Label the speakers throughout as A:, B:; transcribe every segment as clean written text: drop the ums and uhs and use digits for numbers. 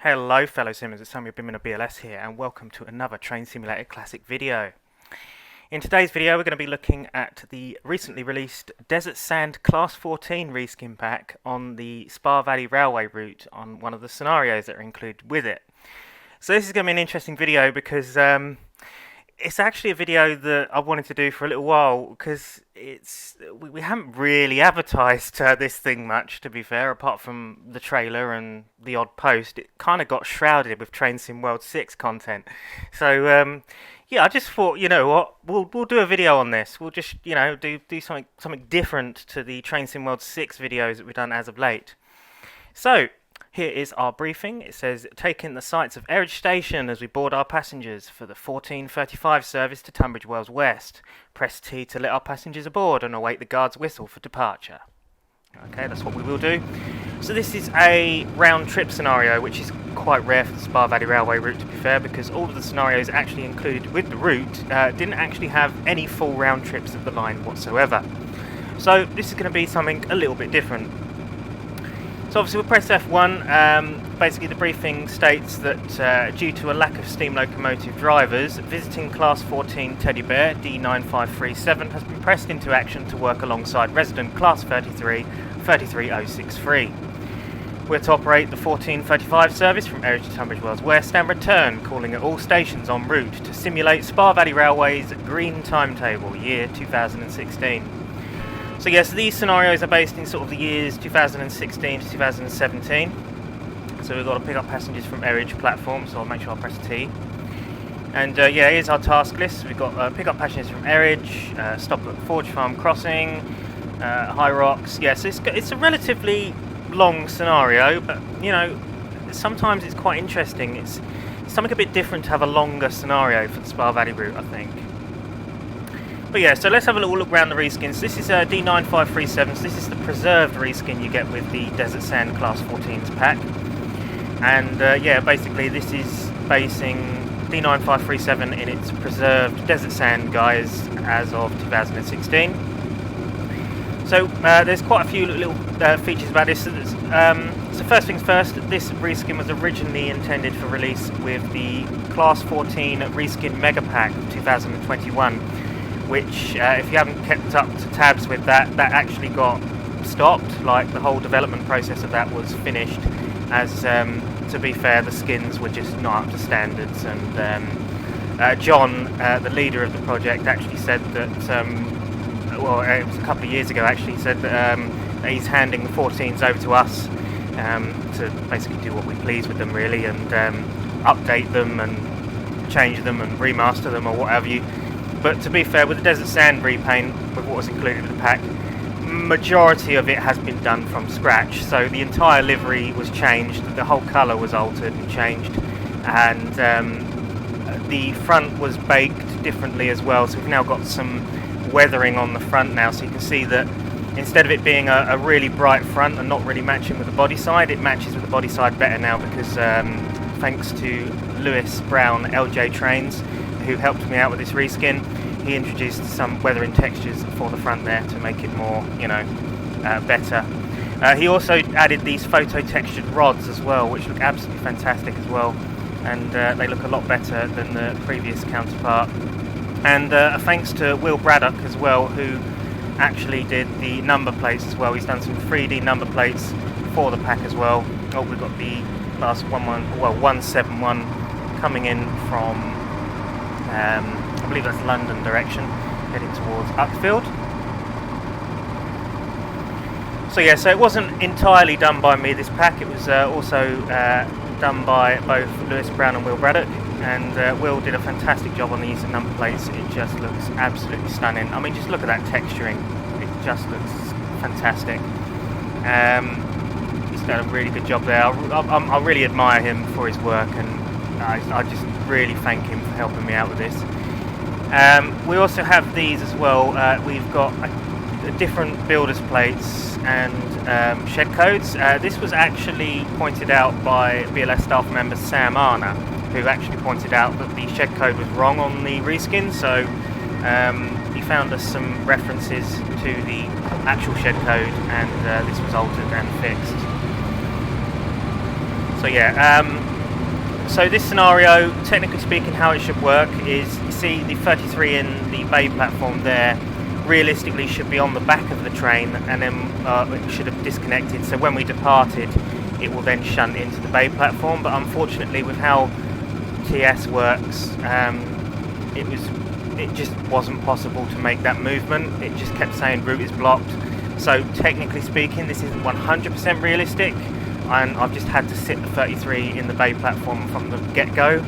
A: Hello fellow simmers, it's Samuel Bimmin of BLS here and welcome to another Train Simulator Classic video. In today's video we're going to be looking at the recently released Desert Sand Class 14 reskin pack on the Spa Valley Railway route on one of the scenarios that are included with it. So this is going to be an interesting video because it's actually a video that I've wanted to do for a little while because we haven't really advertised this thing much, to be fair, apart from the trailer and the odd post. It kind of got shrouded with Train Sim World 6 content. So yeah, I just thought, you know what, we'll do a video on this. We'll just, you know, do something different to the Train Sim World 6 videos that we've done as of late. So here is our briefing. It says, take in the sights of Eridge Station as we board our passengers for the 14:35 service to Tunbridge Wells West. Press T to let our passengers aboard and await the guard's whistle for departure. Okay, that's what we will do. So this is a round trip scenario, which is quite rare for the Spa Valley Railway route, to be fair, because all of the scenarios actually included with the route didn't actually have any full round trips of the line whatsoever. So this is going to be something a little bit different. So obviously we'll press F1. Basically the briefing states that due to a lack of steam locomotive drivers, visiting Class 14 Teddy Bear D9537 has been pressed into action to work alongside resident Class 33 33063. We're to operate the 14:35 service from Eridge to Tunbridge Wells West and return, calling at all stations en route to simulate Spa Valley Railway's green timetable, year 2016. So yes, these scenarios are based in sort of the years 2016 to 2017. So we've got to pick up passengers from Eridge platform, so I'll make sure I press T. And yeah, here's our task list. We've got pick up passengers from Eridge, stop at Forge Farm Crossing, High Rocks. Yes, it's a relatively long scenario, but you know, sometimes it's quite interesting. It's something a bit different to have a longer scenario for the Spa Valley route, I think. But yeah, so let's have a little look around the reskins. This is D9537, so this is the preserved reskin you get with the Desert Sand Class 14's pack. And yeah, basically this is basing D9537 in its preserved Desert Sand guise as of 2016. So there's quite a few little features about this. So first things first, this reskin was originally intended for release with the Class 14 Reskin Mega Pack of 2021. Which, if you haven't kept up to tabs with that, that actually got stopped. Like, the whole development process of that was finished, as, to be fair, the skins were just not up to standards, and John, the leader of the project, actually said that, well, it was a couple of years ago actually, said that he's handing the 14s over to us to basically do what we please with them, really, and update them and change them and remaster them or whatever you. But to be fair, with the Desert Sand repaint, with what was included in the pack, majority of it has been done from scratch. So the entire livery was changed, the whole colour was altered and changed, and the front was baked differently as well. So we've now got some weathering on the front now, so you can see that instead of it being a really bright front and not really matching with the body side, it matches with the body side better now because thanks to Lewis Brown LJ Trains, who helped me out with this reskin, he introduced some weathering textures for the front there to make it more, you know, better. He also added these photo textured rods as well, which look absolutely fantastic as well, and they look a lot better than the previous counterpart. And thanks to Will Braddock as well, who actually did the number plates as well. He's done some 3D number plates for the pack as well. Oh, we've got the class 171 coming in from I believe that's London direction, heading towards Uckfield. So yeah, so it wasn't entirely done by me, this pack. It was also done by both Lewis Brown and Will Braddock, and Will did a fantastic job on the use of number plates. It just looks absolutely stunning. I mean, just look at that texturing. It just looks fantastic. He's done a really good job there. I really admire him for his work, and I just really thank him for helping me out with this. We also have these as well. We've got different builders plates and shed codes. This was actually pointed out by BLS staff member Sam Arner, who actually pointed out that the shed code was wrong on the reskin, so he found us some references to the actual shed code, and this was altered and fixed. So yeah, So this scenario, technically speaking, how it should work is, you see the 33 in the bay platform there, realistically should be on the back of the train, and then it should have disconnected, so when we departed it will then shunt into the bay platform. But unfortunately, with how TS works, it just wasn't possible to make that movement. It just kept saying route is blocked. So technically speaking, this isn't 100% realistic, and I've just had to sit the 33 in the bay platform from the get-go.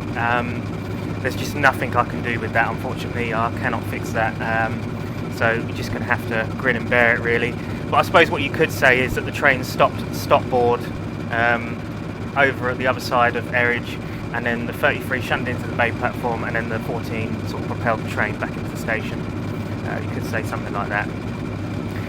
A: There's just nothing I can do with that, unfortunately. I cannot fix that, so you're just going to have to grin and bear it, really. But I suppose what you could say is that the train stopped at the stop board over at the other side of Erridge, and then the 33 shunted into the bay platform, and then the 14 sort of propelled the train back into the station. You could say something like that.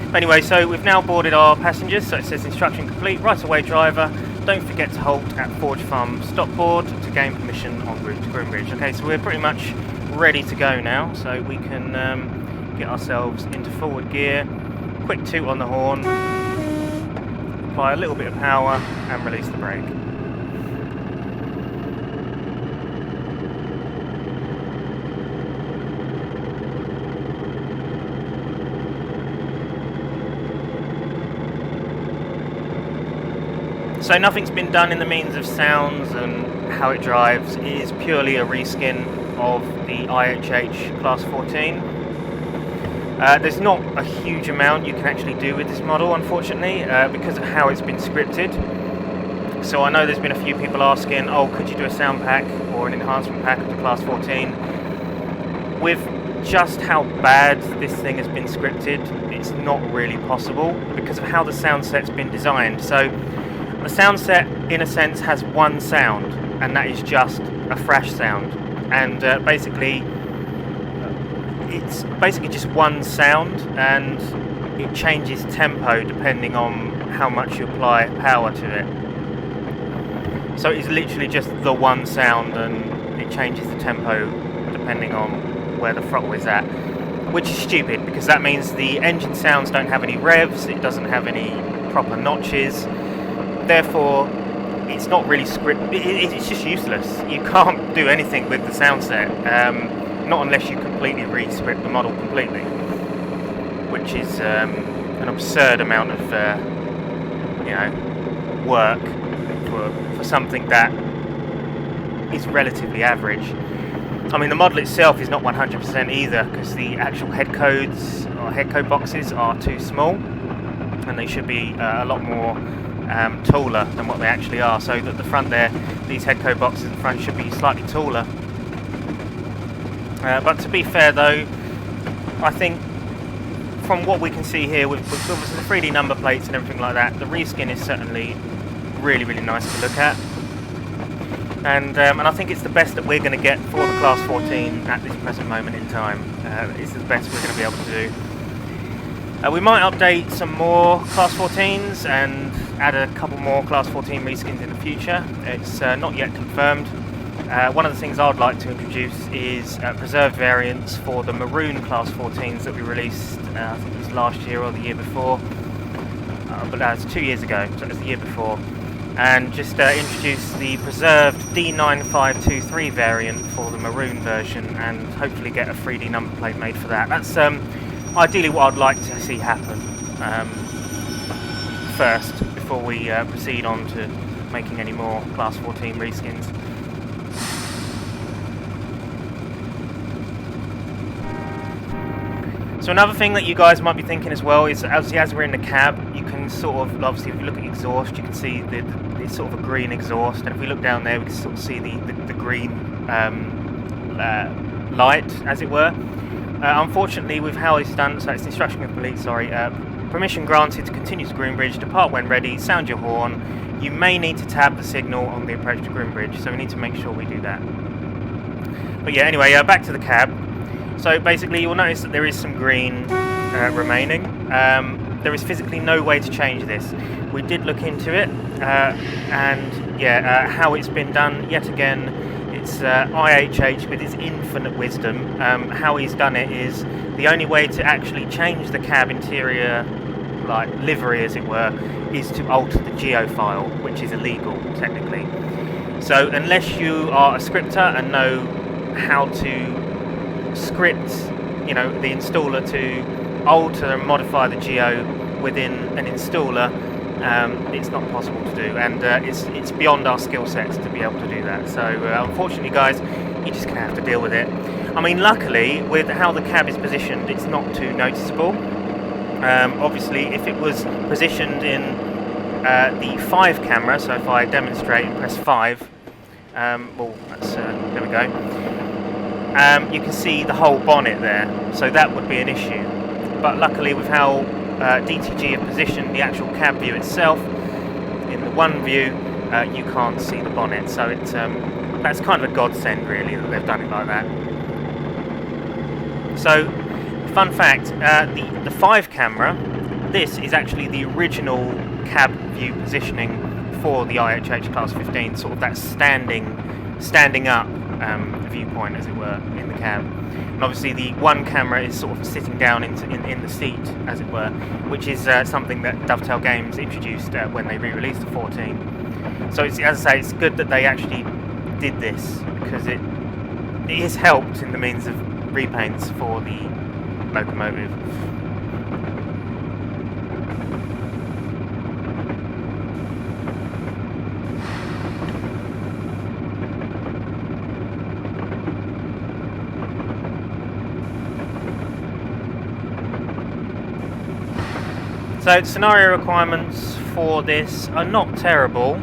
A: But anyway, so we've now boarded our passengers, so it says instruction complete, right away driver, don't forget to halt at Forge Farm stop board to gain permission en route to Groombridge. Okay, so we're pretty much ready to go now, so we can get ourselves into forward gear, quick toot on the horn, apply a little bit of power and release the brake. So nothing's been done in the means of sounds and how it drives. It is purely a reskin of the IHH Class 14. There's not a huge amount you can actually do with this model, unfortunately, because of how it's been scripted. So I know there's been a few people asking, oh, could you do a sound pack or an enhancement pack of the Class 14? With just how bad this thing has been scripted, it's not really possible because of how the sound set's been designed. So the sound set, in a sense, has one sound, and that is just a thrash sound. And basically, it's basically just one sound, and it changes tempo depending on how much you apply power to it. So it's literally just the one sound, and it changes the tempo depending on where the throttle is at. Which is stupid, because that means the engine sounds don't have any revs, it doesn't have any proper notches. Therefore, it's not really it's just useless. You can't do anything with the sound set, not unless you completely re-script the model completely, which is an absurd amount of work for something that is relatively average. I mean, the model itself is not 100% either, because the actual head codes or head code boxes are too small, and they should be a lot more taller than what they actually are, so that the front there, these head code boxes in the front should be slightly taller. But to be fair though, I think from what we can see here with the 3D number plates and everything like that, the reskin is certainly really, really nice to look at. And I think it's the best that we're going to get for the Class 14 at this present moment in time. It's the best we're going to be able to do. We might update some more Class 14s and add a couple more Class 14 reskins in the future. It's not yet confirmed. One of the things I'd like to introduce is preserved variants for the maroon Class 14s that we released, I think it was last year or the year before, but that's 2 years ago, so it was the year before. And just introduce the preserved D9523 variant for the maroon version, and hopefully get a 3D number plate made for that. That's ideally what I'd like to see happen first, before we proceed on to making any more Class 14 reskins. So another thing that you guys might be thinking as well is, as we're in the cab, you can sort of, obviously if you look at the exhaust, you can see it's sort of a green exhaust, and if we look down there we can sort of see the green light, as it were. Unfortunately, with how it's done, so it's instruction complete, sorry, permission granted to continue to Groombridge, depart when ready, sound your horn. You may need to tab the signal on the approach to Groombridge, so we need to make sure we do that. But yeah, anyway, back to the cab. So basically you'll notice that there is some green remaining. There is physically no way to change this. We did look into it, and yeah, how it's been done, yet again, it's IHH with its infinite wisdom. How he's done it is, the only way to actually change the cab interior, like livery as it were, is to alter the geo file, which is illegal technically. So unless you are a scripter and know how to script, you know, the installer to alter and modify the geo within an installer, it's not possible to do, and it's beyond our skill sets to be able to do that. So unfortunately, guys, you're just going to have to deal with it. I mean, luckily, with how the cab is positioned, it's not too noticeable. Obviously, if it was positioned in the 5 camera, so if I demonstrate and press 5, well, that's, there we go, you can see the whole bonnet there, so that would be an issue. But luckily, with how DTG have positioned the actual cab view itself, in the one view, you can't see the bonnet, so it's that's kind of a godsend, really, that they've done it like that. So, fun fact, the 5 camera, this is actually the original cab view positioning for the IHH Class 15, sort of that standing up viewpoint, as it were, in the cab. And obviously the 1 camera is sort of sitting down in the seat, as it were, which is something that Dovetail Games introduced when they re-released the 14. So it's, as I say, it's good that they actually did this, because it has helped in the means of repaints for the Locomotive. So scenario requirements for this are not terrible.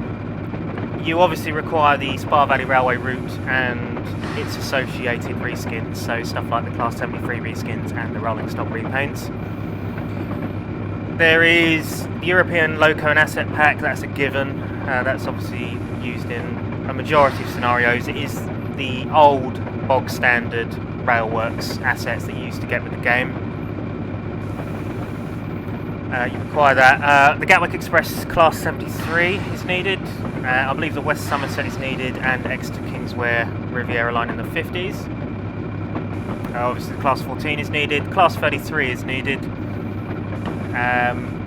A: You obviously require the Spa Valley Railway route and its associated reskins, so stuff like the Class 73 reskins and the rolling stock repaints. There is the European Loco and Asset Pack, that's a given. That's obviously used in a majority of scenarios. It is the old bog standard Railworks assets that you used to get with the game. You require that. The Gatwick Express Class 73 is needed. I believe the West Somerset is needed, and Exeter Kingswear Riviera line in the 50s. Obviously the Class 14 is needed. Class 33 is needed.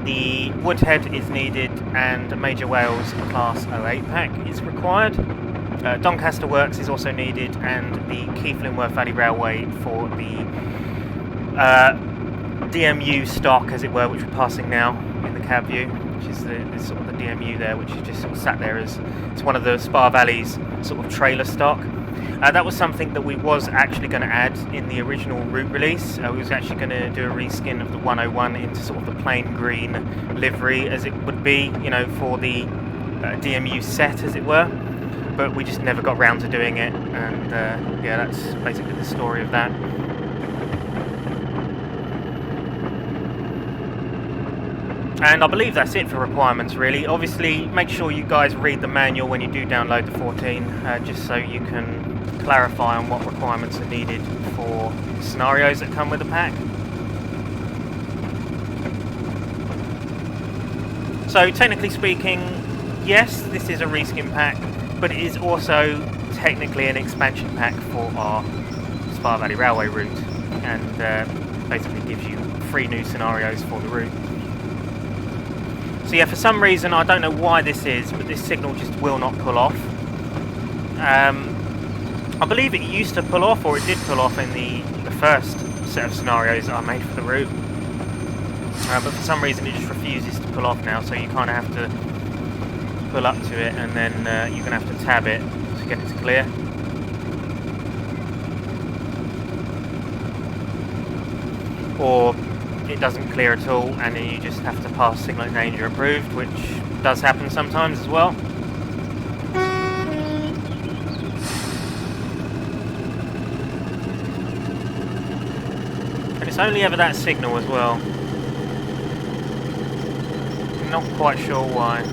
A: The Woodhead is needed, and Major Wales Class 08 pack is required. Doncaster Works is also needed, and the Keith Linworth Valley Railway for the DMU stock, as it were, which we're passing now in the cab view, which is the sort of the DMU there, which is just sort of sat there as it's one of the Spa Valley's sort of trailer stock. That was something that we was actually going to add in the original route release. We was actually going to do a reskin of the 101 into sort of the plain green livery, as it would be, you know, for the DMU set, as it were. But we just never got round to doing it, and yeah, that's basically the story of that. And I believe that's it for requirements, really. Obviously, make sure you guys read the manual when you do download the 14, just so you can clarify on what requirements are needed for scenarios that come with the pack. So, technically speaking, yes, this is a reskin pack, but it is also technically an expansion pack for our Spa Valley Railway route, and basically gives you 3 new scenarios for the route. So yeah, for some reason, I don't know why this is, but this signal just will not pull off. I believe it used to pull off, or it did pull off in the first set of scenarios that I made for the route. But for some reason it just refuses to pull off now, so you kind of have to pull up to it, and then you're going to have to tab it to get it to clear. Or it doesn't clear at all, and then you just have to pass signal danger approved, which does happen sometimes as well. And it's only ever that signal as well. Not quite sure why.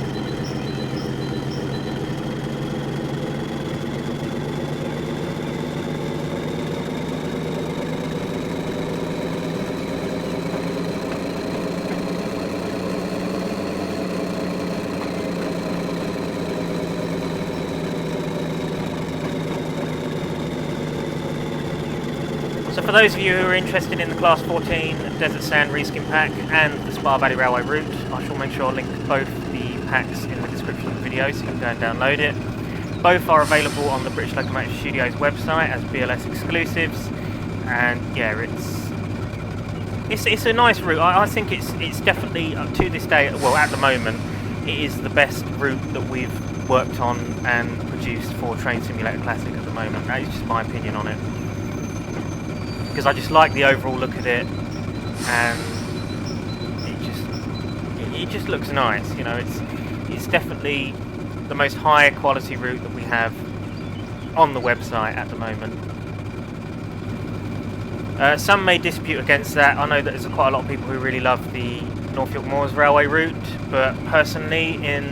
A: So for those of you who are interested in the Class 14 Desert Sand Reskin Pack and the Spa Valley Railway route, I shall make sure I link both the packs in the description of the video so you can go and download it. Both are available on the British Locomotive Studios website as BLS exclusives, and yeah, it's a nice route. I think it's definitely to this day, well, at the moment, it is the best route that we've worked on and produced for Train Simulator Classic at the moment. That is just my opinion on it, because I just like the overall look at it, and it just looks nice. You know, it's definitely the most high quality route that we have on the website at the moment. Some may dispute against that. I know that there's quite a lot of people who really love the North York Moors Railway route, but personally, in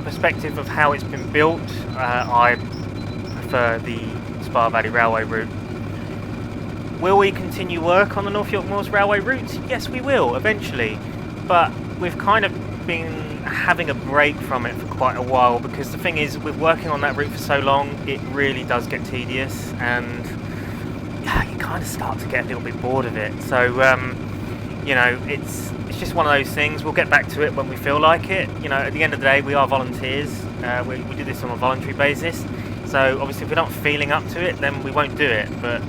A: perspective of how it's been built, I prefer the Spa Valley Railway route. Will we continue work on the North York Moors Railway route? Yes, we will, eventually, but we've kind of been having a break from it for quite a while, because the thing is, with working on that route for so long, it really does get tedious, and you kind of start to get a little bit bored of it. So you know, it's just one of those things. We'll get back to it when we feel like it. You know, at the end of the day, we are volunteers. We do this on a voluntary basis, so obviously if we're not feeling up to it, then we won't do it. But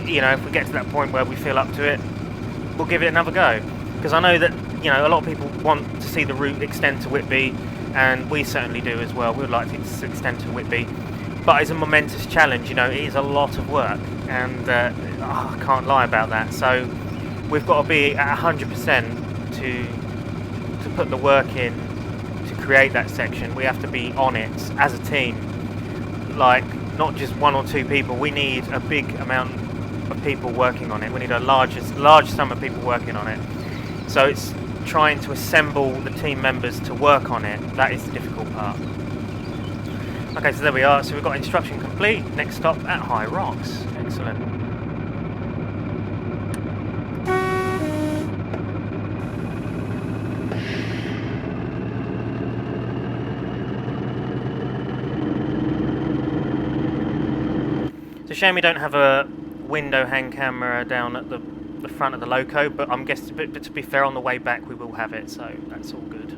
A: you know, if we get to that point where we feel up to it, we'll give it another go, because I know that, you know, a lot of people want to see the route extend to Whitby, and we certainly do as well. We would like it to extend to Whitby, but it's a momentous challenge. You know, it is a lot of work, and I can't lie about that. So we've got to be at 100% to put the work in to create that section. We have to be on it as a team, like not just one or two people. We need a big amount of people working on it. We need a large sum of people working on it. So it's trying to assemble the team members to work on it. That is the difficult part. Okay, so there we are. So we've got instruction complete. Next stop at High Rocks. Excellent. It's a shame we don't have a window hang camera down at the front of the loco, but I'm guessing, but to be fair, on the way back we will have it, so that's all good.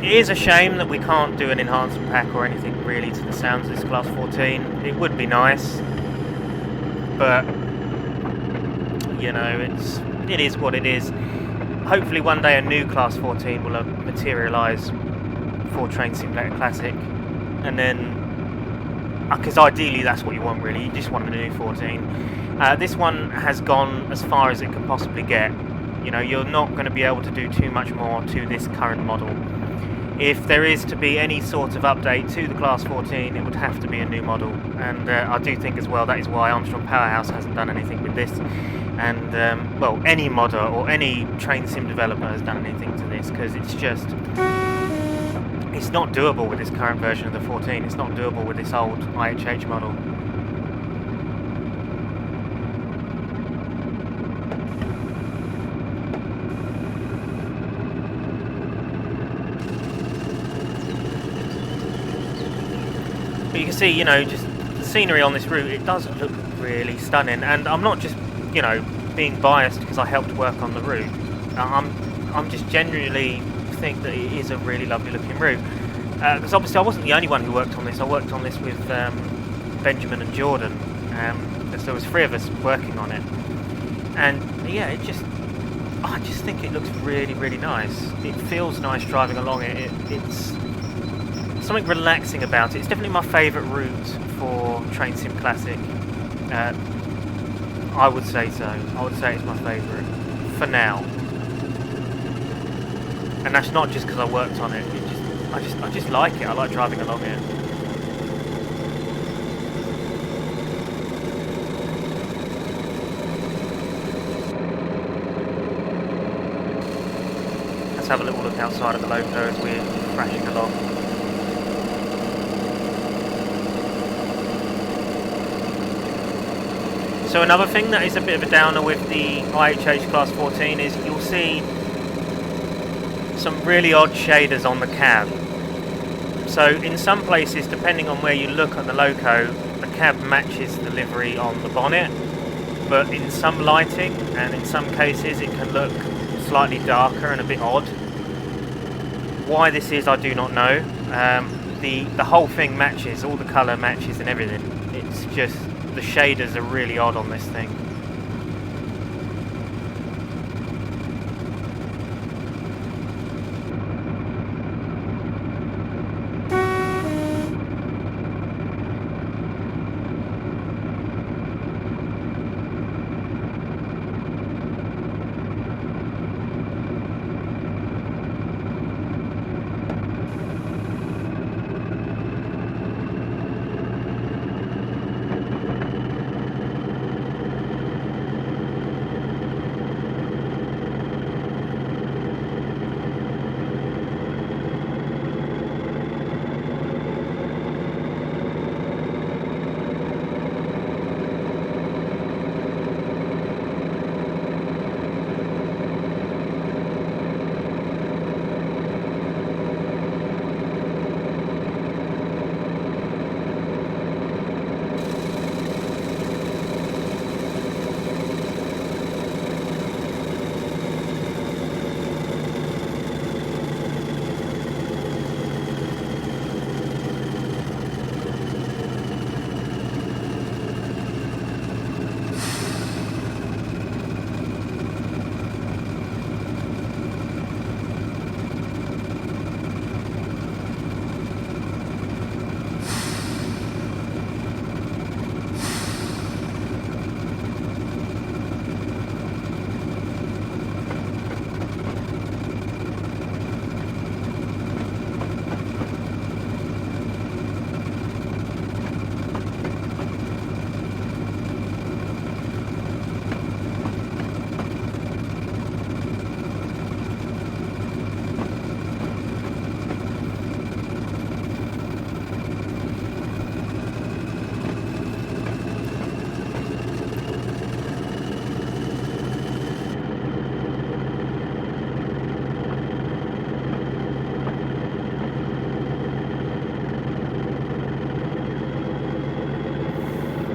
A: It is a shame that we can't do an enhancement pack or anything really to the sounds of this Class 14. It would be nice, but you know, it is what it is. Hopefully one day a new Class 14 will materialise for Train Simulator Classic, and then, because ideally that's what you want really, you just want a new 14. This one has gone as far as it can possibly get. You know, you're not going to be able to do too much more to this current model. If there is to be any sort of update to the Class 14, it would have to be a new model, and I do think as well that is why Armstrong Powerhouse hasn't done anything with this, and well, any modder or any train sim developer has done anything to this, because it's not doable with this current version of the 14. It's not doable with this old IHH model. But you can see, you know, just the scenery on this route, it does look really stunning. And I'm not just, you know, being biased because I helped work on the route. I'm just genuinely think that it is a really lovely looking route. Because obviously I wasn't the only one who worked on this. I worked on this with Benjamin and Jordan. So there was 3 of us working on it. And yeah, I just think it looks really, really nice. It feels nice driving along it. It's something relaxing about it. It's definitely my favourite route for Train Sim Classic. I would say so. I would say it's my favourite for now. And that's not just because I worked on it. I just like it. I like driving along it. Let's have a little look outside of the loco as we're crashing along. So another thing that is a bit of a downer with the IHH Class 14 is you'll see some really odd shaders on the cab. So in some places, depending on where you look at the loco, the cab matches the livery on the bonnet, but in some lighting and in some cases it can look slightly darker and a bit odd. Why this is, I do not know. The whole thing matches, all the colour matches and everything. It's just the shaders are really odd on this thing.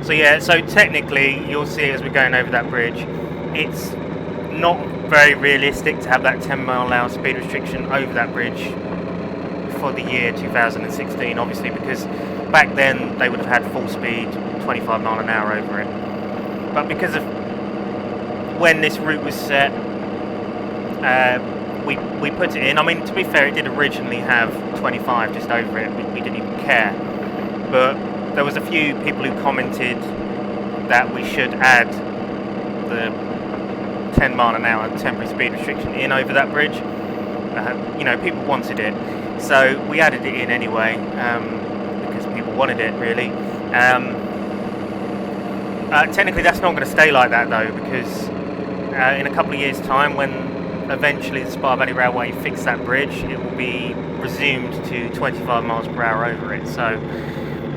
A: So yeah, so technically you'll see as we're going over that bridge, it's not very realistic to have that 10-mile-an-hour speed restriction over that bridge for the year 2016, obviously, because back then they would have had full speed 25 mile an hour over it. But because of when this route was set, we put it in. I mean, to be fair, it did originally have 25 just over it. We didn't even care. But there was a few people who commented that we should add the 10 mile an hour temporary speed restriction in over that bridge. You know, people wanted it, so we added it in anyway, because people wanted it, really. Technically that's not going to stay like that though, because in a couple of years' time, when eventually the Spa Valley Railway fix that bridge, it will be resumed to 25 miles per hour over it. So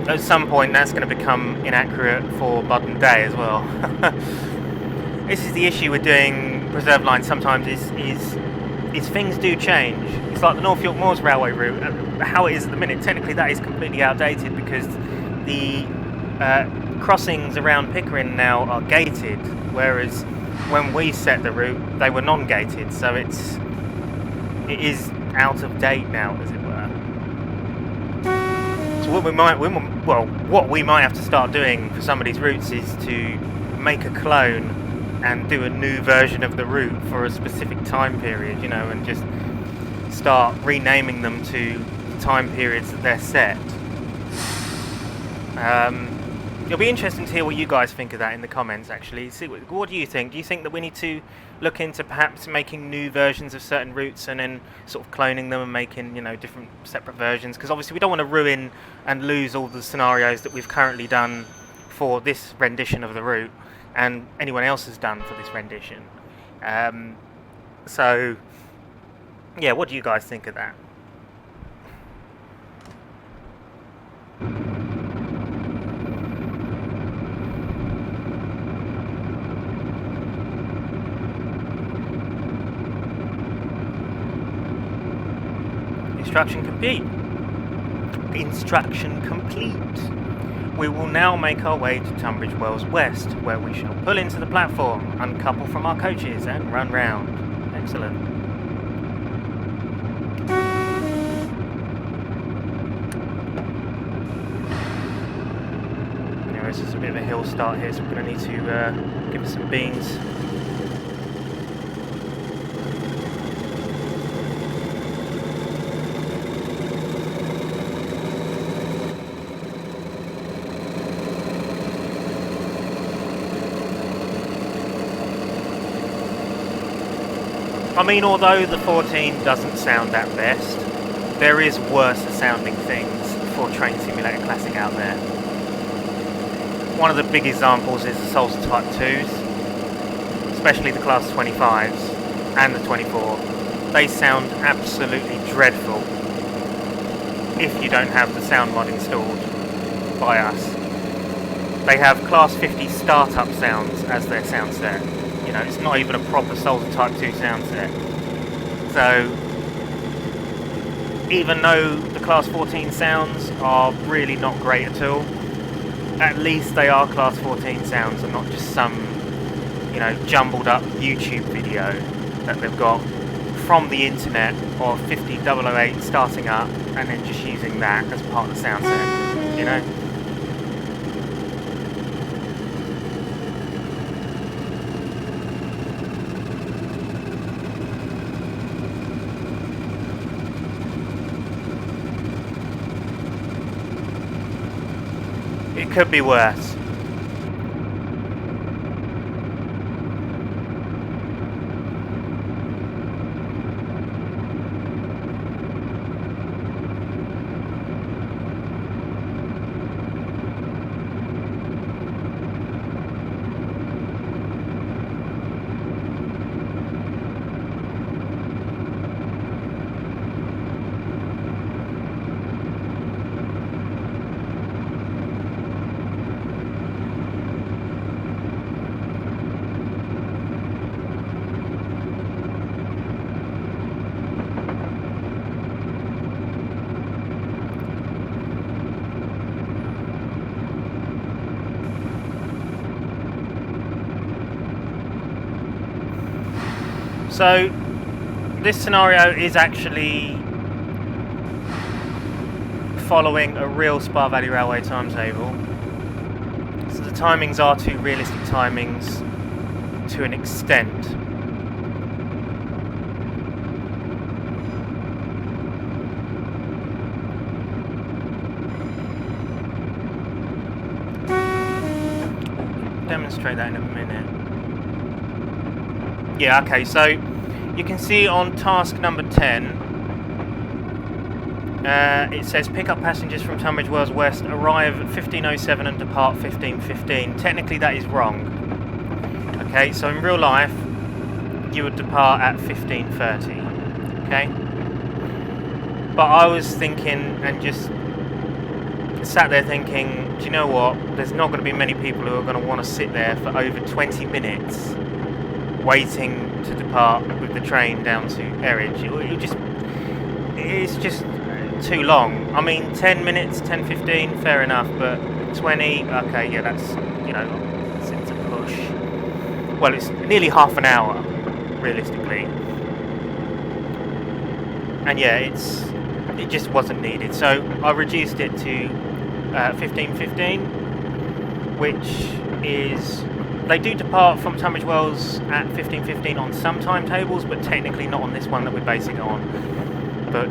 A: at some point that's going to become inaccurate for modern day as well. This is the issue with doing preserved lines sometimes, is things do change. It's like the North York Moors Railway route, how it is at the minute. Technically that is completely outdated because the crossings around Pickering now are gated, whereas when we set the route they were non-gated, so it is out of date now, as it were. So what we might have to start doing for some of these routes is to make a clone and do a new version of the route for a specific time period, you know, and just start renaming them to time periods that they're set. It'll be interesting to hear what you guys think of that in the comments, actually. See, what do you think? Do you think that we need to look into perhaps making new versions of certain routes and then sort of cloning them and making, you know, different separate versions? Because obviously we don't want to ruin and lose all the scenarios that we've currently done for this rendition of the route and anyone else has done for this rendition. So, yeah, what do you guys think of that? Instruction complete. Instruction complete. We will now make our way to Tunbridge Wells West, where we shall pull into the platform, uncouple from our coaches and run round. Excellent. Now this is a bit of a hill start here, so we're going to need to give us some beans. I mean, although the 14 doesn't sound at best, there is worse sounding things for Train Simulator Classic out there. One of the big examples is the Souls Type 2s, especially the Class 25s and the 24. They sound absolutely dreadful if you don't have the sound mod installed by us. They have Class 50 startup sounds as their sound set. You know, it's not even a proper Souls Type 2 sound set. So, even though the Class 14 sounds are really not great at all, at least they are Class 14 sounds and not just some, you know, jumbled up YouTube video that they've got from the internet or 50.008 starting up and then just using that as part of the sound set, you know? It could be worse. So, this scenario is actually following a real Spa Valley Railway timetable. So the timings are two realistic timings to an extent. Demonstrate that in a minute. Yeah, okay, so you can see on task number 10, it says pick up passengers from Tunbridge Wells West, arrive at 15:07 and depart 15:15. Technically that is wrong. Okay, so in real life, you would depart at 15:30. Okay? But I was thinking and just sat there thinking, do you know what? There's not going to be many people who are going to want to sit there for over 20 minutes waiting to depart with the train down to Erridge. It's just too long. I mean, 10 minutes, 10, 15, fair enough, but 20, okay, yeah, that's, you know, it's a push. Well, it's nearly half an hour, realistically. And yeah, it just wasn't needed. So I reduced it to 15:15, which is... They do depart from Tunbridge Wells at 15:15 on some timetables, but technically not on this one that we're basing it on. But,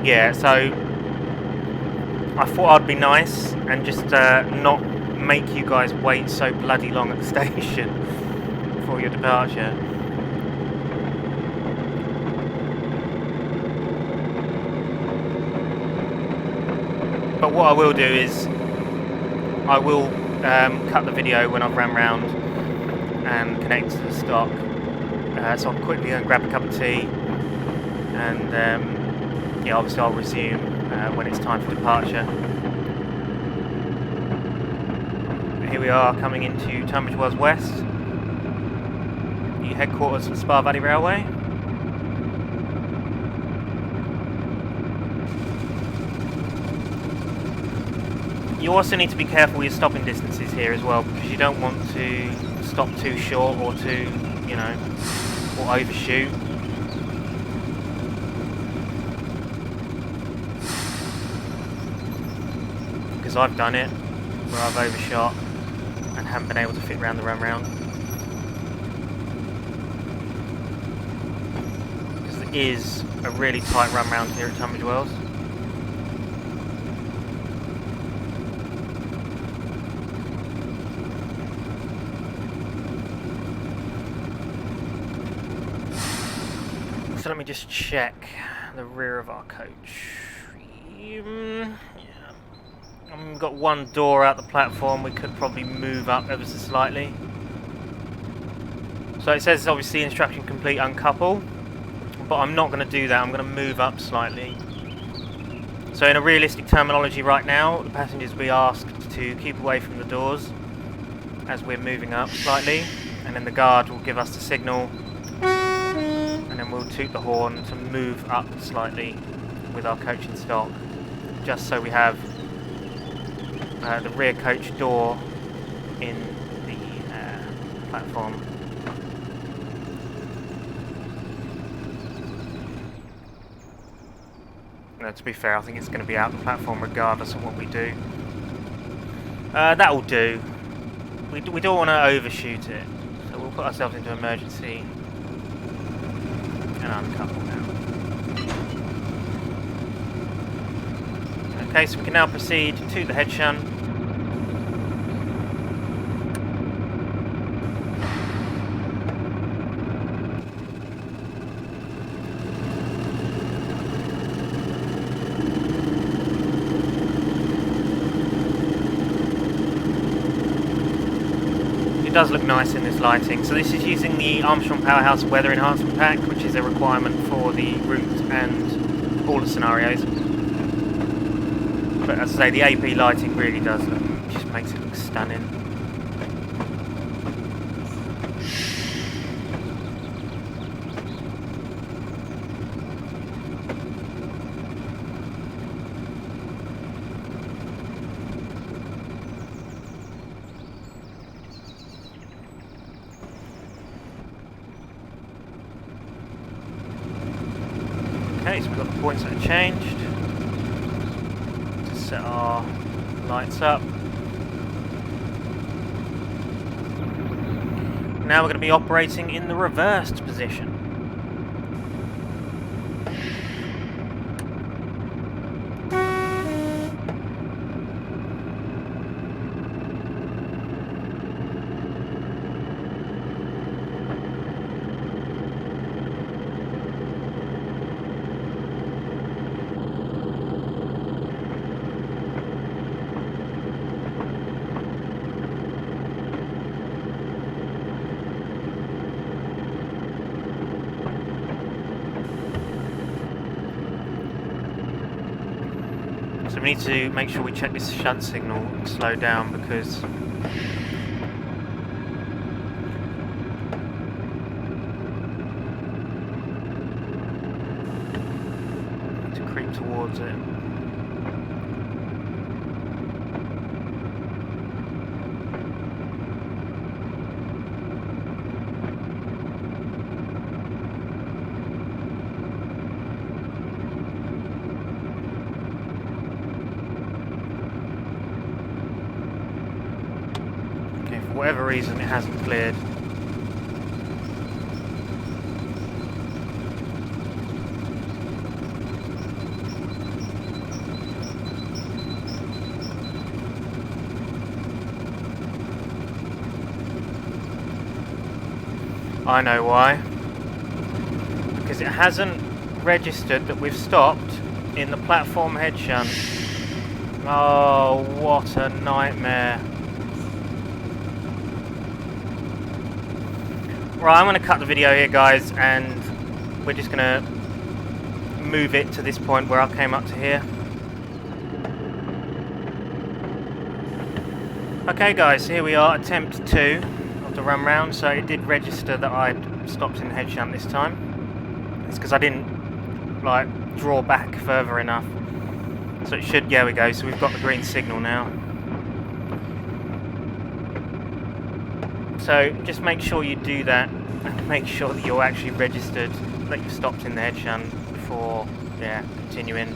A: yeah, so I thought I'd be nice and just not make you guys wait so bloody long at the station for your departure. But what I will do is I will cut the video when I've ran round and connect to the stock, so I'll quickly go and grab a cup of tea, and yeah, obviously I'll resume when it's time for departure. Here we are coming into Tunbridge Wells West, the headquarters of Spa Valley Railway. You also need to be careful with your stopping distances here as well, because you don't want to stop too short or too, you know, or overshoot. Because I've done it, where I've overshot and haven't been able to fit around the run round. Because there is a really tight run round here at Tunbridge Wells. So let me just check the rear of our coach. Yeah. We've got one door out the platform. We could probably move up ever so slightly. So it says obviously instruction complete, uncouple, but I'm not going to do that. I'm going to move up slightly. So in a realistic terminology right now, the passengers will be asked to keep away from the doors as we're moving up slightly, and then the guard will give us the signal, and then we'll toot the horn to move up slightly with our coach in stock, just so we have the rear coach door in the platform. No, to be fair, I think it's going to be out the platform regardless of what we do. That'll do. We don't want to overshoot it, so we'll put ourselves into emergency and uncouple now. Okay, so we can now proceed to the head shunt. It does look nice in this lighting. So this is using the Armstrong Powerhouse Weather Enhancement Pack, which is a requirement for the route and all the scenarios. But as I say, the AP lighting really does look, just makes it look stunning. Okay, so we've got the points that are changed. Set our lights up. Now we're going to be operating in the reversed position. So we need to make sure we check this shunt signal and slow down, because to creep towards it. For whatever reason, it hasn't cleared. I know why. Because it hasn't registered that we've stopped in the platform head shunt. Oh, what a nightmare. Right, I'm going to cut the video here, guys, and we're just going to move it to this point where I came up to here. Okay, guys, here we are, attempt 2 of the run round. So it did register that I'd stopped in the head shunt this time. It's because I didn't, like, draw back further enough. So it should, there we go, so we've got the green signal now. So just make sure you do that, and make sure that you're actually registered, that you've stopped in the hedge shunt before, yeah, continuing.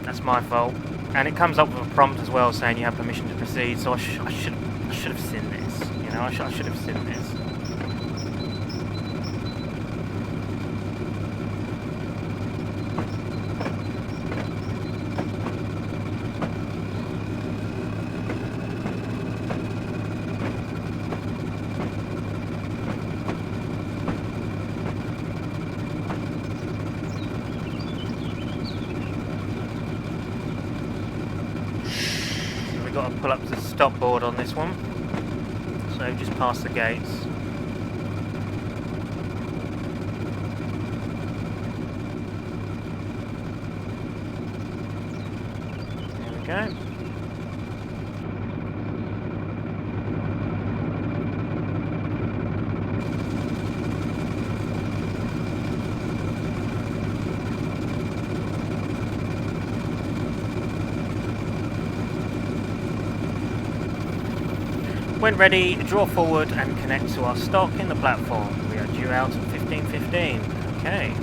A: That's my fault. And it comes up with a prompt as well saying you have permission to proceed, so I should have seen this, you know, I should have seen this. Got to pull up to the stop board on this one, so just past the gates. There we go. When ready, draw forward and connect to our stock in the platform. We are due out at 15:15. Okay.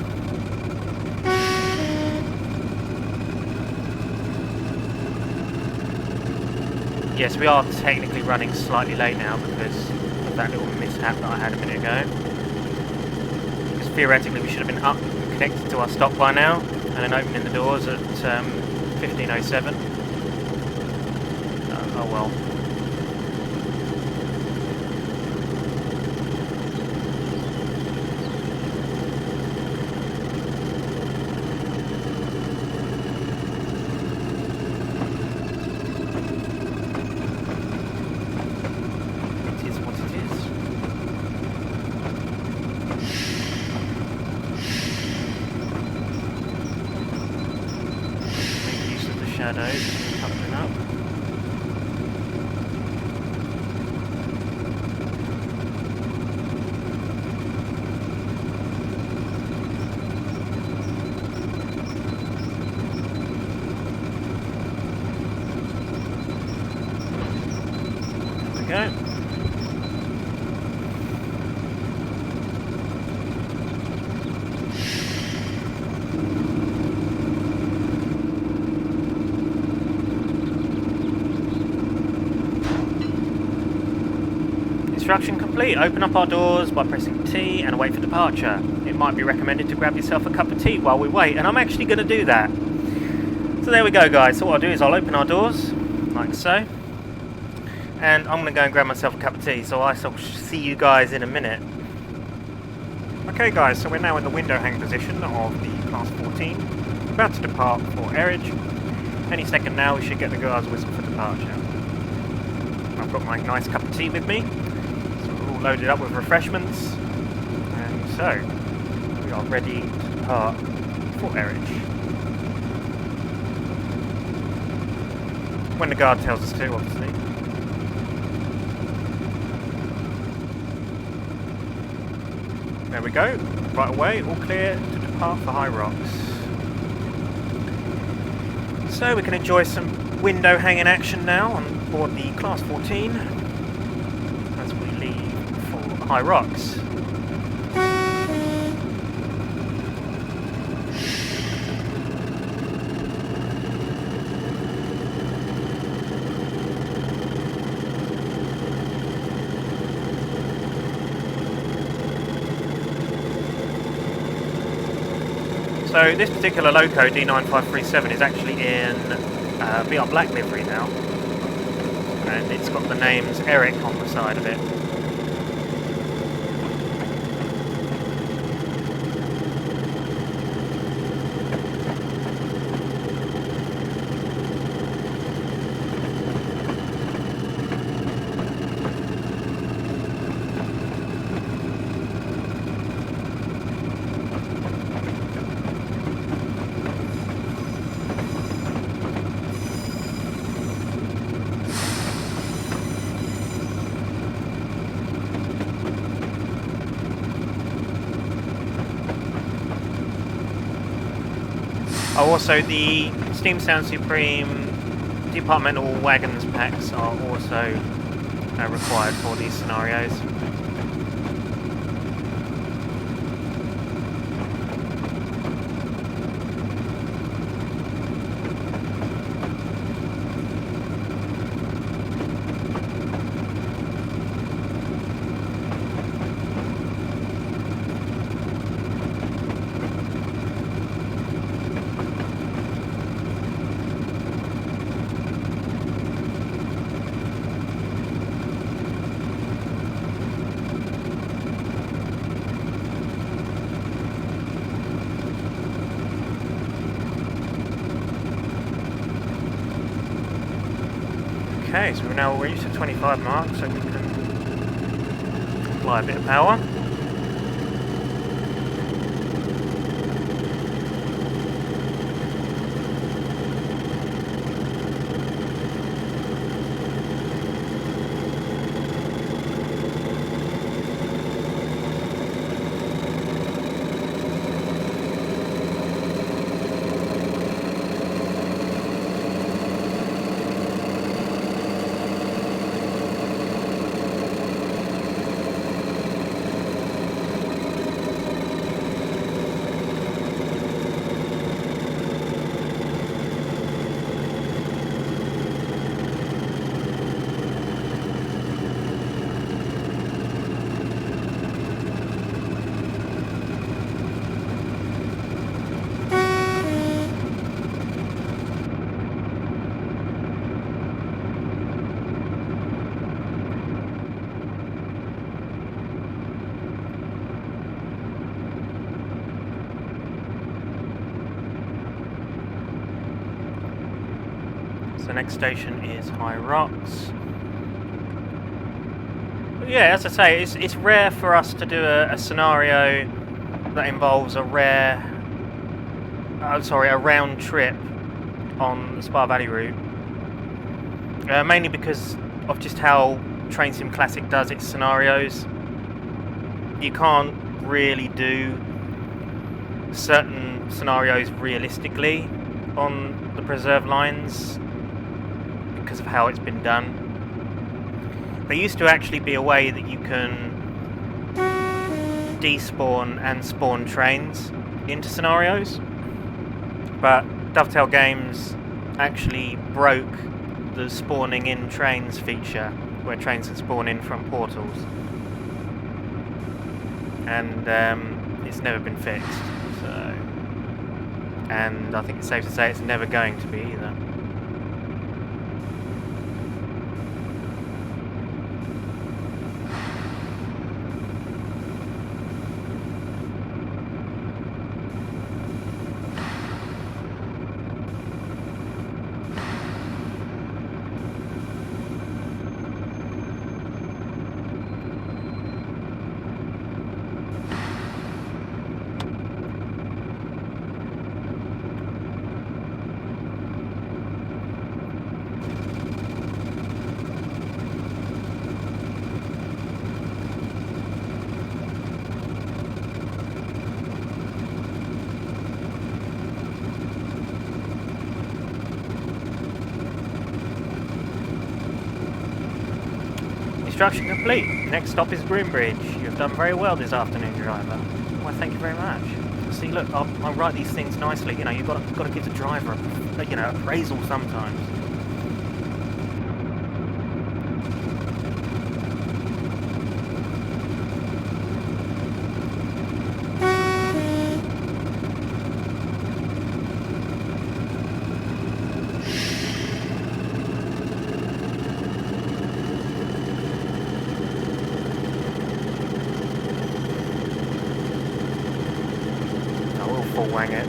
A: Yes, we are technically running slightly late now because of that little mishap that I had a minute ago. Because theoretically we should have been up and connected to our stock by now, and then opening the doors at 15:07. Oh well. Shadows coming up. There we go. Instruction complete. Open up our doors by pressing T and wait for departure. It might be recommended to grab yourself a cup of tea while we wait, and I'm actually going to do that. So there we go, guys. So what I'll do is I'll open our doors, like so, and I'm going to go and grab myself a cup of tea, so I shall see you guys in a minute. Okay guys, so we're now in the window hang position of the Class 14, about to depart for airage. Any second now we should get the guard's whistle for departure. I've got my nice cup of tea with me. Loaded up with refreshments, and so we are ready to depart for airage. When the guard tells us to, obviously. There we go, right away, all clear to depart for High Rocks. So we can enjoy some window hanging action now on board the Class 14 as we leave for High Rocks. So this particular loco, D9537, is actually in VR Black livery now, and it's got the names Eric on the side of it. Oh, also the Steam Sound Supreme departmental wagons packs are also required for these scenarios. Okay, so we've now reached the 25 mark, so we can apply a bit of power. The next station is High Rocks. But yeah, as I say, it's rare for us to do a scenario that involves a round trip on the Spa Valley route. Mainly because of just how Train Sim Classic does its scenarios. You can't really do certain scenarios realistically on the preserve lines because of how it's been done. There used to actually be a way that you can despawn and spawn trains into scenarios, but Dovetail Games actually broke the spawning in trains feature where trains can spawn in from portals, and it's never been fixed, so, and I think it's safe to say it's never going to be either. Construction complete. Next stop is Groombridge. You have done very well this afternoon, driver. Why, thank you very much. See, look, I'll write these things nicely. You know, you've got to give the driver a appraisal sometimes. Wang it.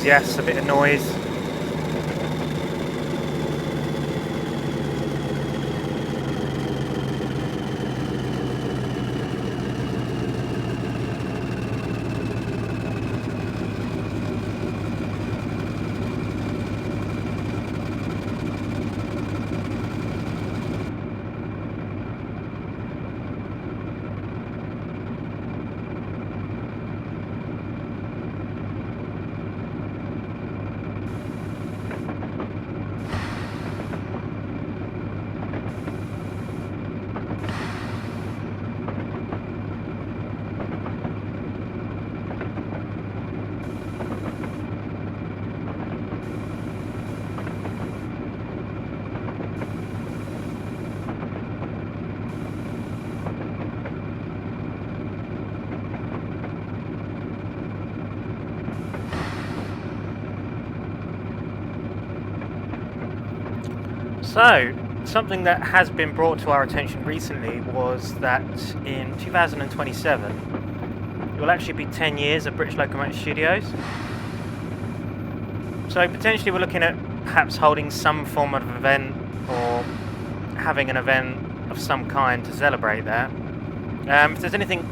A: yes, a bit of noise. So, something that has been brought to our attention recently was that in 2027 it will actually be 10 years of British Locomotive Studios. So potentially we're looking at perhaps holding some form of event or having an event of some kind to celebrate that. If there's anything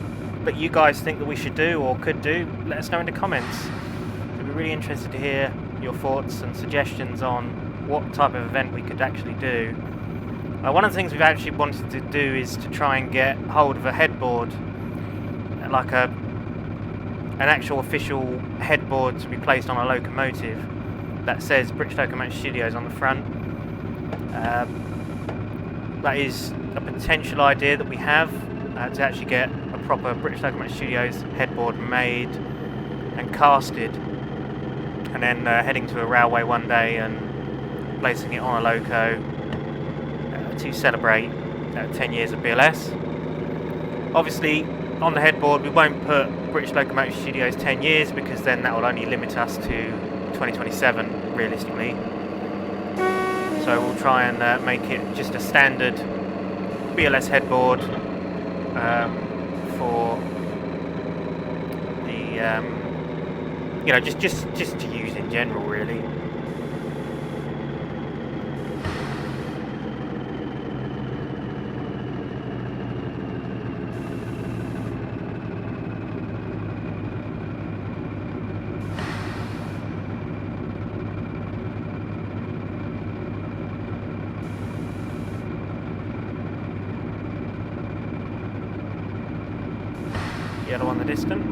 A: that you guys think that we should do or could do, let us know in the comments. We'd be really interested to hear your thoughts and suggestions on what type of event we could actually do. One of the things we've actually wanted to do is to try and get hold of a headboard, like an actual official headboard to be placed on a locomotive that says British Locomotive Studios on the front. That is a potential idea that we have, to actually get a proper British Locomotive Studios headboard made and casted, and then heading to a railway one day and placing it on a loco to celebrate 10 years of BLS. Obviously, on the headboard we won't put British Locomotive Studios 10 years, because then that will only limit us to 2027 realistically. So we'll try and make it just a standard BLS headboard for the just to use in general, really. Yellow on the distance.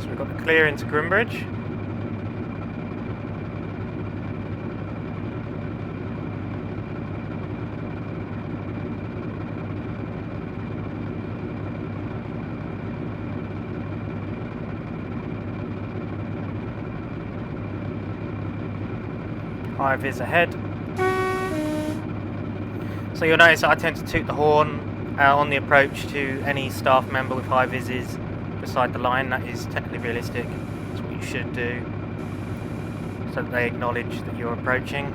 A: So we've got the clear into Grimbridge. High vis ahead. So you'll notice that I tend to toot the horn on the approach to any staff member with high vises beside the line. That is technically realistic. That's what you should do, so that they acknowledge that you're approaching.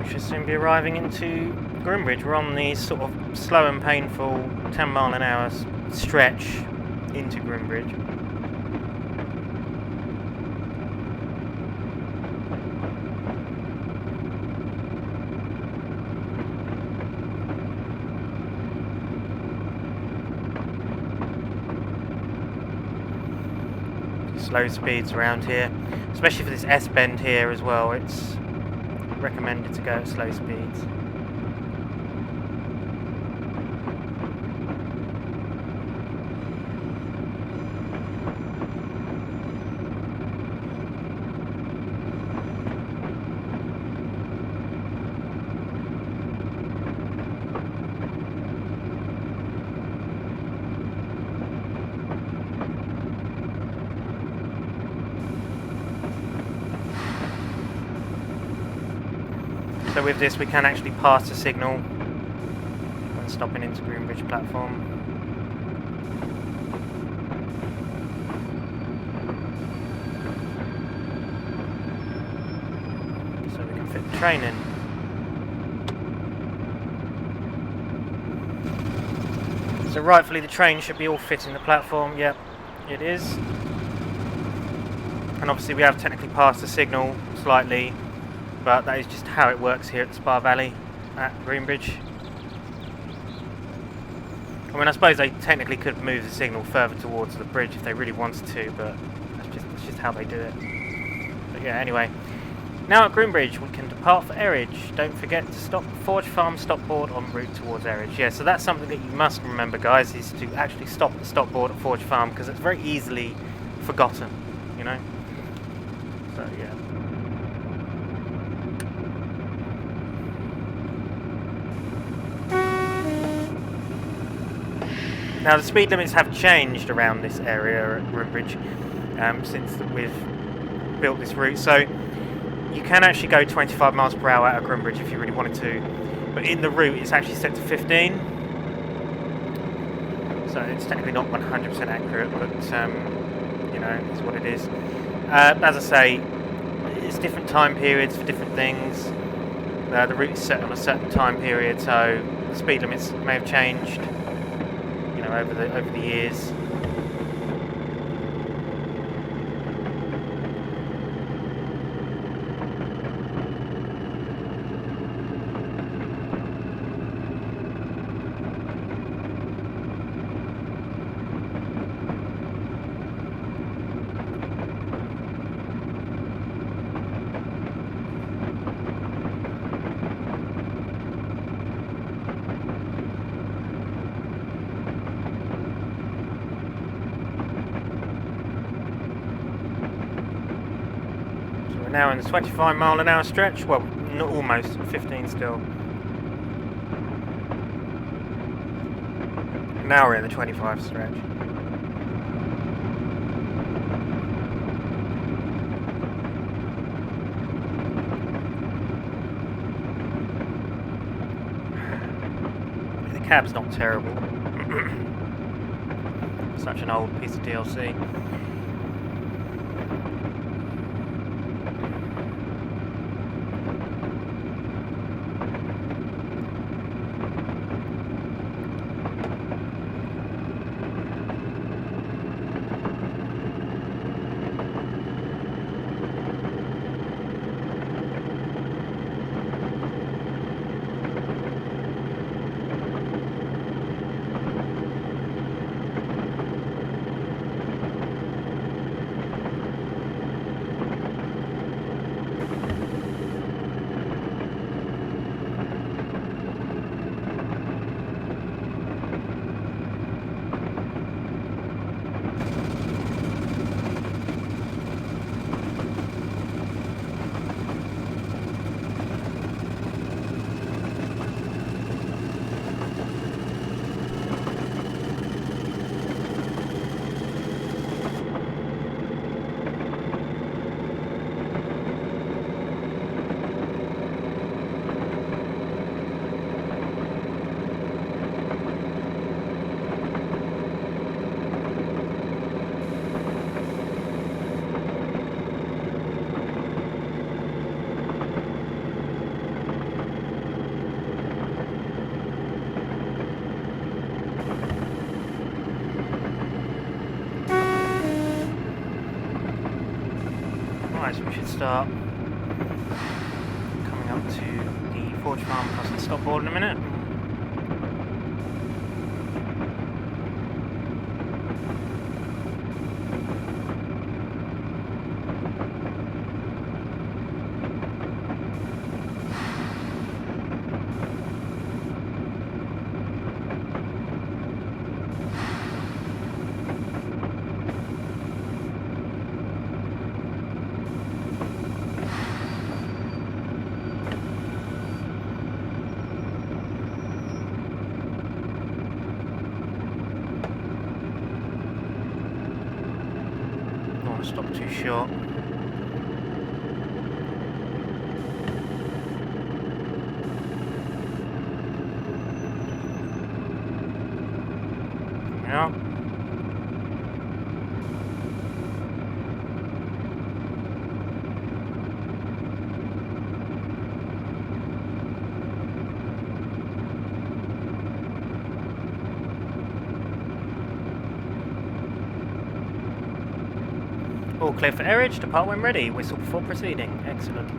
A: Should soon be arriving into Grimbridge. We're on the sort of slow and painful 10 mile an hour stretch into Grimbridge. Slow speeds around here, especially for this S bend here as well. It's recommended to go at slow speeds. So with this we can actually pass the signal when stopping into Greenbridge platform. So we can fit the train in. So rightfully the train should be all fitting the platform. Yep, it is. And obviously we have technically passed the signal slightly, but that is just how it works here at the Spa Valley at Greenbridge. I mean, I suppose they technically could move the signal further towards the bridge if they really wanted to, but that's just how they do it. But yeah, anyway. Now at Greenbridge, we can depart for Eridge. Don't forget to stop Forge Farm stop board en route towards Eridge. Yeah, so that's something that you must remember, guys, is to actually stop at the stop board at Forge Farm, because it's very easily forgotten, you know? So, yeah. Now the speed limits have changed around this area at Greenbridge since we've built this route. So you can actually go 25 miles per hour out of Greenbridge if you really wanted to, but in the route it's actually set to 15. So it's technically not 100% accurate, but you know, it's what it is. As I say, it's different time periods for different things. The route is set on a certain time period, so the speed limits may have changed, you know, over the years. Now in the 25 mile an hour stretch, well, not almost, 15 still. Now we're in the 25 stretch. The cab's not terrible. Such an old piece of DLC. Right, so we should start coming up to the Forge Farm crossing the stop board in a minute. Stop too short. All clear for airage, depart when ready, whistle before proceeding. Excellent.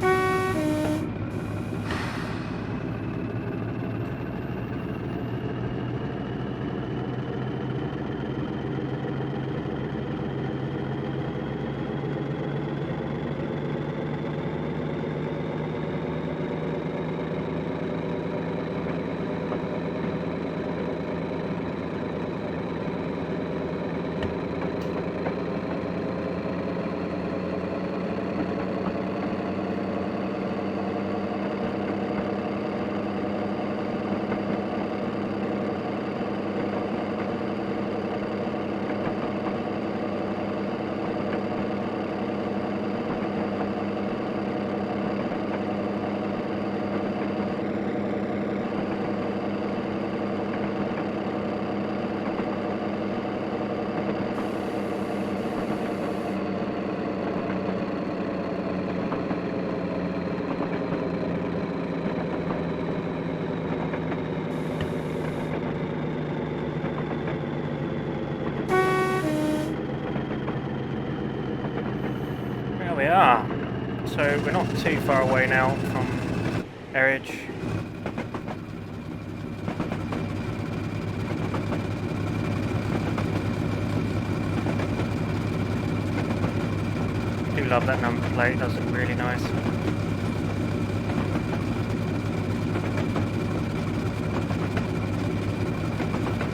A: There we are. So we're not too far away now from airage. I do love that number plate, does look really nice.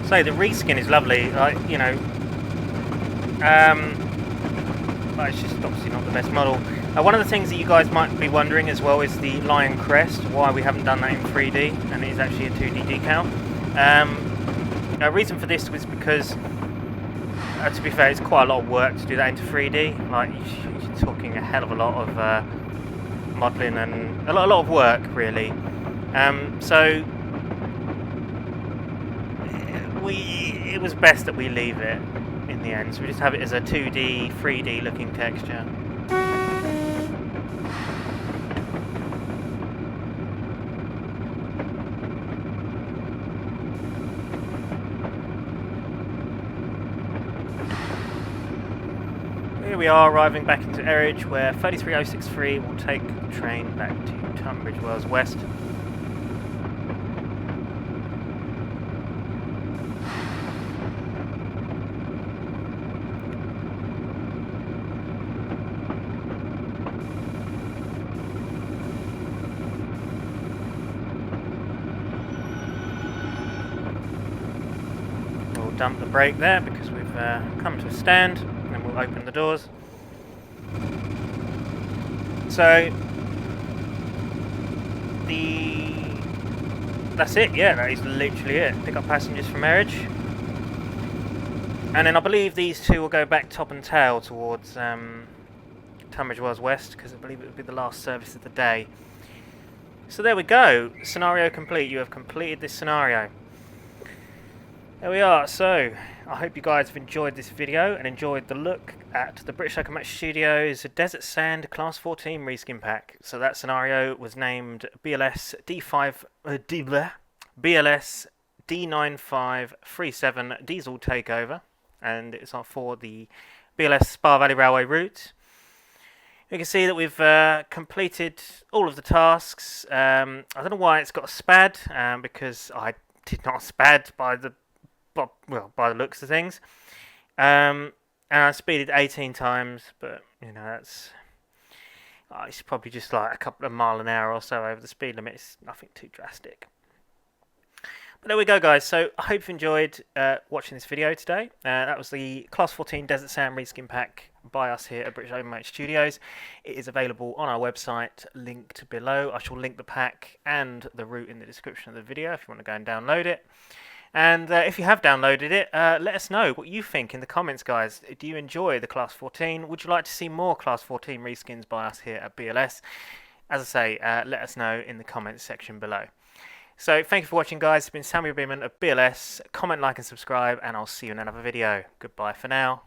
A: So the reskin is lovely, like, you know, but it's just obviously not the best model. One of the things that you guys might be wondering as well is the lion crest, why we haven't done that in 3D, and it is actually a 2D decal. A reason for this was because, to be fair, it's quite a lot of work to do that into 3D. Like, you're talking a hell of a lot of modelling and a lot of work, really. So it was best that we leave it in the end. So we just have it as a 2D, 3D looking texture. Here we are, arriving back into airage, where 33063 will take the train back to Tunbridge Wells West. We'll dump the brake there because we've come to a stand. And we'll open the doors. So that's it, yeah, that is literally it. Pick up passengers from airage. And then I believe these two will go back top and tail towards Tunbridge Wells West, because I believe it will be the last service of the day. So there we go. Scenario complete. You have completed this scenario. There we are. So I hope you guys have enjoyed this video and enjoyed the look at the British Locomotive Studios Desert Sand Class 14 reskin pack. So that scenario was named BLS D9537 Diesel Takeover, and it's for the BLS Spa Valley Railway route. You can see that we've completed all of the tasks. I don't know why it's got a SPAD, because I did not SPAD by the looks of things. And I speeded 18 times, but you know, that's it's probably just like a couple of miles an hour or so over the speed limit. It's nothing too drastic. But there we go, guys. So I hope you enjoyed watching this video today. That was the Class 14 Desert Sand reskin pack by us here at British Locomotive Studios. It is available on our website, linked below. I shall link the pack and the route in the description of the video if you want to go and download it. And if you have downloaded it, let us know what you think in the comments, guys. Do you enjoy the Class 14? Would you like to see more Class 14 reskins by us here at BLS? As I say, let us know in the comments section below. So thank you for watching, guys. It's been Samuel Beeman of BLS. Comment, like and subscribe, and I'll see you in another video. Goodbye for now.